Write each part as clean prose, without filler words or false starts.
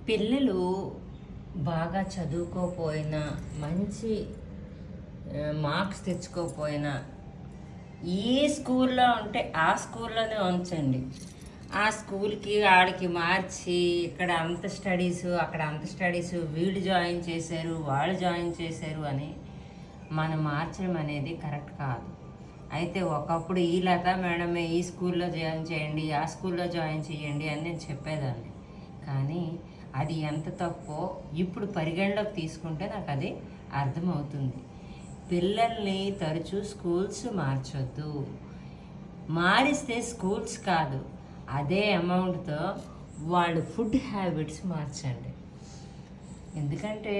పిల్లలు బాగా చదువుకోపోయినా, మంచి మార్క్స్ తెచ్చుకోకపోయినా, ఏ స్కూల్లో ఉంటే ఆ స్కూల్లోనే ఉంచండి. ఆ స్కూల్కి ఆడికి మార్చి ఇక్కడ అంత స్టడీసు, అక్కడ అంత స్టడీసు, వీళ్ళు జాయిన్ చేశారు, వాళ్ళు జాయిన్ చేశారు అని మనం మార్చడం అనేది కరెక్ట్ కాదు. అయితే ఒకప్పుడు ఈ లత మేడమే ఈ స్కూల్లో జాయిన్ చేయండి, ఆ స్కూల్లో జాయిన్ చేయండి అని నేను చెప్పేదాన్ని. కానీ అది ఎంత తప్పో ఇప్పుడు పరిగణలోకి తీసుకుంటే నాకు అది అర్థమవుతుంది. పిల్లల్ని తరచూ స్కూల్స్ మార్చొద్దు. మారిస్తే స్కూల్స్ కాదు, అదే అమౌంట్తో వాళ్ళు ఫుడ్ హ్యాబిట్స్ మార్చండి. ఎందుకంటే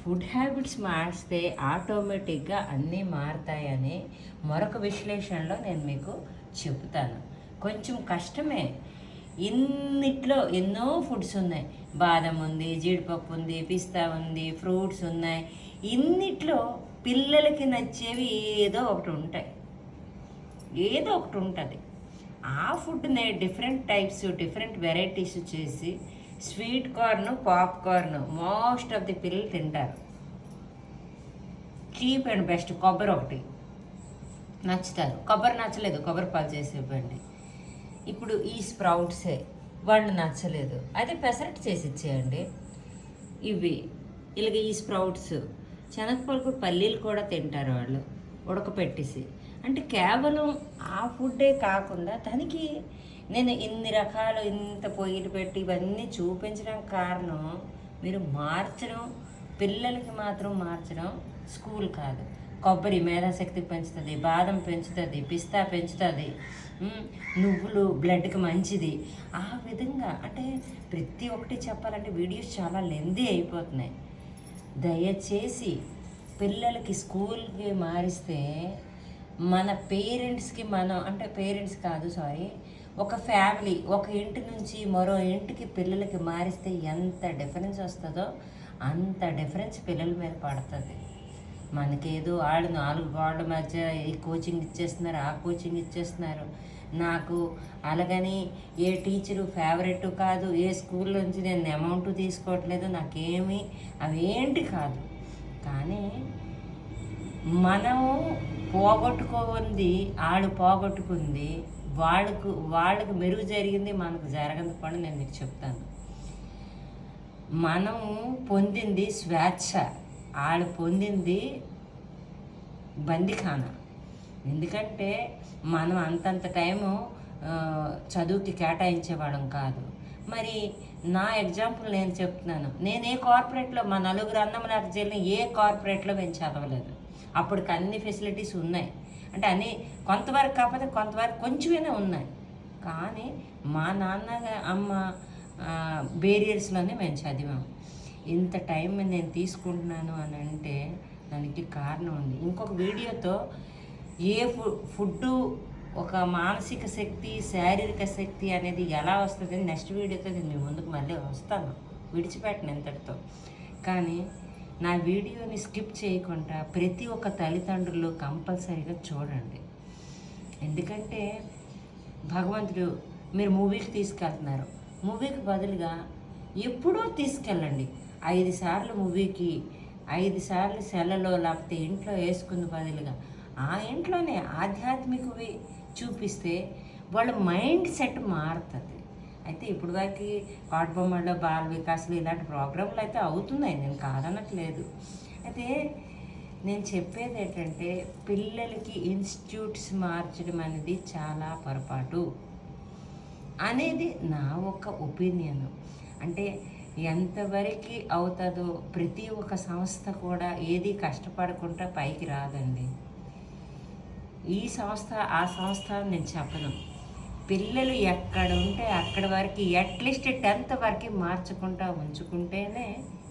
ఫుడ్ హ్యాబిట్స్ మార్చితే ఆటోమేటిక్గా అన్నీ మారుతాయని మరొక విశ్లేషణలో నేను మీకు చెబుతాను. కొంచెం కష్టమే. ఇన్నిట్లో ఎన్నో ఫుడ్స్ ఉన్నాయి. బాదం ఉంది, జీడిపప్పు ఉంది, పిస్తా ఉంది, ఫ్రూట్స్ ఉన్నాయి. ఇన్నిట్లో పిల్లలకి నచ్చేవి ఏదో ఒకటి ఉంటాయి, ఏదో ఒకటి ఉంటుంది. ఆ ఫుడ్ని డిఫరెంట్ టైప్స్, డిఫరెంట్ వెరైటీస్ చేసి sweet corn, popcorn most of the పిల్లలు తింటారు. చీప్ అండ్ బెస్ట్ కొబ్బరి ఒకటి నచ్చుతారు. కొబ్బరి నచ్చలేదు, కొబ్బరి పాలు చేసి ఇవ్వండి. ఇప్పుడు ఈ స్ప్రౌట్సే వాళ్ళు నచ్చలేదు, అదే పెసరట్టు చేసి ఇచ్చేయండి. ఇవి ఇలాగ ఈ స్ప్రౌట్స్, శనగపలుకు పల్లీలు కూడా తింటారు వాళ్ళు ఉడకపెట్టేసి. అంటే కేవలం ఆ ఫుడ్డే కాకుండా దానికి నేను ఇన్ని రకాలు ఇంత పొయ్యిలు పెట్టి ఇవన్నీ చూపించడం కారణం మీరు మార్చడం, పిల్లలకి మాత్రం మార్చడం స్కూల్ కాదు. కొబ్బరి మేధాశక్తి పెంచుతుంది, బాదం పెంచుతుంది, పిస్తా పెంచుతుంది, నువ్వులు బ్లడ్కి మంచిది. ఆ విధంగా అంటే ప్రతి ఒక్కటి చెప్పాలంటే వీడియోస్ చాలా లెందీ అయిపోతున్నాయి. దయచేసి పిల్లలకి స్కూల్కి మారిస్తే మన పేరెంట్స్కి అంటే పేరెంట్స్ కాదు సారీ, ఒక ఫ్యామిలీ ఒక ఇంటి నుంచి మరో ఇంటికి పిల్లలకి మారిస్తే ఎంత డిఫరెన్స్ వస్తుందో అంత డిఫరెన్స్ పిల్లల మీద పడుతుంది. మనకేదో వాళ్ళు 4 గోడల మధ్య ఈ కోచింగ్ ఇచ్చేస్తున్నారు, ఆ కోచింగ్ ఇచ్చేస్తున్నారు. నాకు అలాగని ఏ టీచరు ఫేవరెట్ కాదు, ఏ స్కూల్ నుంచి నేను అమౌంట్ తీసుకోవట్లేదు, నాకేమీ అవేంటి కాదు. కానీ మనం పోగొట్టుకోంది పోగొట్టుకుంది, వాళ్ళకి మెరుగు జరిగింది, మనకు జరగని పని నేను మీకు చెప్తాను. మనం పొందింది స్వేచ్ఛ, వాళ్ళు పొందింది బందిఖానా. ఎందుకంటే మనం అంతంత టైము చదువుకి కేటాయించేవాళ్ళం కాదు. మరి నా ఎగ్జాంపుల్ నేను చెప్తున్నాను. నేను ఏ కార్పొరేట్లో, మా నలుగురు అన్నములకు చెల్లిన ఏ కార్పొరేట్లో మేము చదవలేదు. అప్పటికి అన్ని ఫెసిలిటీస్ ఉన్నాయి, అంటే అన్నీ కొంతవరకు కాకపోతే కొంతవరకు కొంచెమైనా ఉన్నాయి. కానీ మా నాన్న అమ్మ బేరియర్స్లోనే మేము చదివాము. ఇంత టైం నేను తీసుకుంటున్నాను అని అంటే దానికి కారణం ఉంది. ఇంకొక వీడియోతో ఏ ఫుడ్డు ఒక మానసిక శక్తి, శారీరక శక్తి అనేది ఎలా వస్తుంది నెక్స్ట్ వీడియోతో నేను మీ ముందుకు మళ్ళీ వస్తాను, విడిచిపెట్టను ఇంతటితో. కానీ నా వీడియోని స్కిప్ చేయకుండా ప్రతి ఒక్క తల్లిదండ్రులు కంపల్సరీగా చూడండి. ఎందుకంటే భగవంతుడు మీరు మూవీకి తీసుకెళ్తున్నారు, మూవీకి బదులుగా ఎప్పుడూ తీసుకెళ్ళండి. 5 సార్లు మూవీకి, 5 సార్లు సెలలో లేకపోతే ఇంట్లో వేసుకున్న బదులుగా ఆ ఇంట్లోనే ఆధ్యాత్మికవి చూపిస్తే వాళ్ళ మైండ్ సెట్ మారుతుంది. అయితే ఇప్పుడు వరకు పాటబొమ్మల్లో బాల వికాసులు ఇలాంటి ప్రోగ్రాంలు అయితే అవుతున్నాయి, నేను కాదనట్లేదు. అయితే నేను చెప్పేది ఏంటంటే పిల్లలకి ఇన్స్టిట్యూట్స్ మార్చడం అనేది చాలా పొరపాటు అనేది నా ఒక ఒపీనియన్. అంటే ఎంతవరకు అవుతుందో ప్రతి ఒక్క సంస్థ కూడా ఏది కష్టపడకుండా పైకి రాదండి. ఈ సంస్థ ఆ సంస్థ నేను చెప్పను. పిల్లలు ఎక్కడ ఉంటే అక్కడ వరకు అట్లీస్ట్ 10th వరకు మార్చుకుంటా ఉంచుకుంటేనే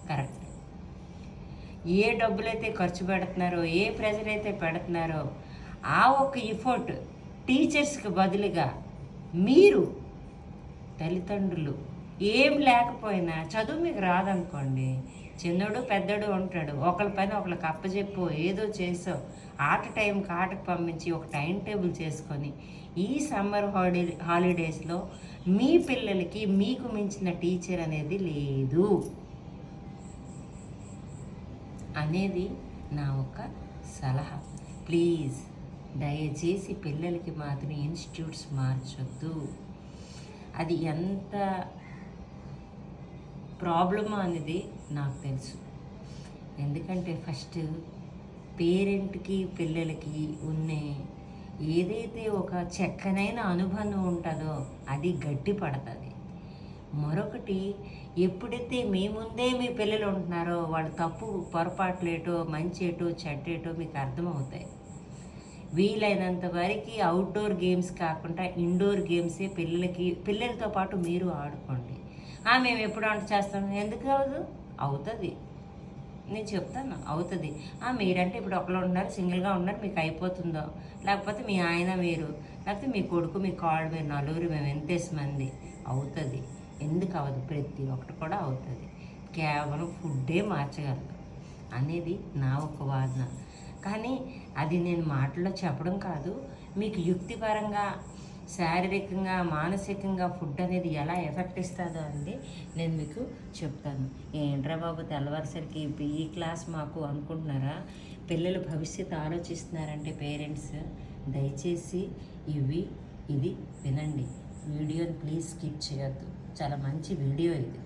కరెక్ట్. ఏ డబ్బులైతే ఖర్చు పెడుతున్నారో, ఏ ప్రెజర్ అయితే పెడుతున్నారో ఆ ఒక ఎఫర్ట్ టీచర్స్కి బదులుగా మీరు తల్లిదండ్రులు ఏం లేకపోయినా చదువు మీకు రాదనుకోండి, చిన్నోడు పెద్దోడు ఉంటాడు. ఒకళ్ళ పని ఒకళ్ళకి అప్పచెప్పో ఏదో చేసో ఆట టైంకి ఆటకు పంపించి ఒక టైం టేబుల్ చేసుకొని ఈ సమ్మర్ హాలిడేస్లో మీ పిల్లలకి మీకు మించిన టీచర్ అనేది లేదు అనేది నా ఒక సలహా. ప్లీజ్ దయచేసి పిల్లలకి మాత్రం ఇన్స్టిట్యూట్స్ మార్చొద్దు. అది ఎంత ప్రాబ్లమ్ అనేది నాకు తెలుసు. ఎందుకంటే ఫస్ట్ పేరెంట్కి పిల్లలకి ఉన్నే ఏదైతే ఒక చక్కనైన అనుబంధం ఉంటుందో అది గట్టి పడుతుంది. మరొకటి, ఎప్పుడైతే మీ ముందే మీ పిల్లలు ఉంటున్నారో వాళ్ళు తప్పు పొరపాట్లేటో మంచి ఏటో చెడ్డేటో మీకు అర్థమవుతాయి. వీలైనంత వరకు అవుట్డోర్ గేమ్స్ కాకుండా ఇండోర్ గేమ్సే పిల్లలతో పాటు మీరు ఆడుకోండి. మేము ఎప్పుడు వంట చేస్తాం, ఎందుకు అవ్వదు? అవుతుంది, నేను చెప్తాను అవుతుంది. మీరంటే ఇప్పుడు ఒకళ్ళు ఉన్నారు, సింగిల్గా ఉన్నారు, మీకు అయిపోతుందో, లేకపోతే మీ ఆయన మీరు, లేకపోతే మీ కొడుకు మీ కాళ్ళు మీరు నలుగురు, మేము ఎంతేసి మంది అవుతుంది. ఎందుకు అవ్వదు? ప్రతి ఒక్కటి కూడా అవుతుంది. కేవలం ఫుడ్డే మార్చగలదు అనేది నా ఒక వాదన. కానీ అది నేను మాటల్లో చెప్పడం కాదు, మీకు యుక్తిపరంగా శారీరకంగా మానసికంగా ఫుడ్ అనేది ఎలా ఎఫెక్ట్ ఇస్తుందో అండి నేను మీకు చెప్తాను. ఏంట్రా బాబు తెల్లవారుసరికి ఈ క్లాస్ మాకు అనుకుంటున్నారా? పిల్లల భవిష్యత్తు ఆలోచిస్తున్నారంటే పేరెంట్స్ దయచేసి ఇది వినండి. వీడియోని ప్లీజ్ స్కిప్ చేయొద్దు. చాలా మంచి వీడియో ఇది.